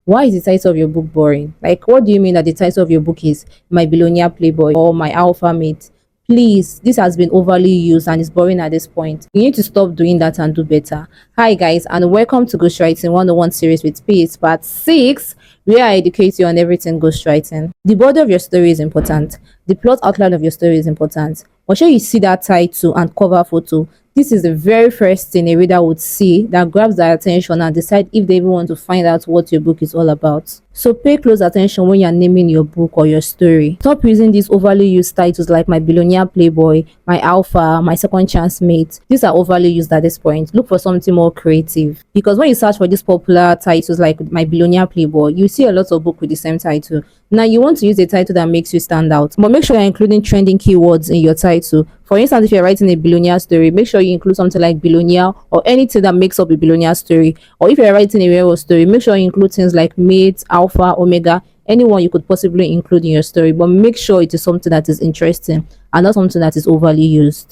Why is the title of your book boring? Like, what do you mean that the title of your book is My Billionaire Playboy or My Alpha Mate? Please, this has been overly used and it's boring at this point. You need to stop doing that and do better. Hi guys, and welcome to Ghostwriting 101 series with Peace, part 6, where I educate you on everything ghostwriting. The body of your story is important. The plot outline of your story is important. But sure you see that title and cover photo. This is the very first thing a reader would see that grabs their attention and decide if they even want to find out what your book is all about. So pay close attention when you're naming your book or your story. Stop using these overly used titles like My Billionaire Playboy, My Alpha, My Second Chance Mate. These are overly used at this point. Look for something more creative. Because when you search for these popular titles like My Billionaire Playboy, you see a lot of books with the same title. Now you want to use a title that makes you stand out, but make sure you're including trending keywords in your title. For instance, if you're writing a billionaire story, make sure you include something like billionaire or anything that makes up a billionaire story. Or if you're writing a werewolf story, make sure you include things like mate, alpha, omega, anyone you could possibly include in your story, but make sure it is something that is interesting and not something that is overly used.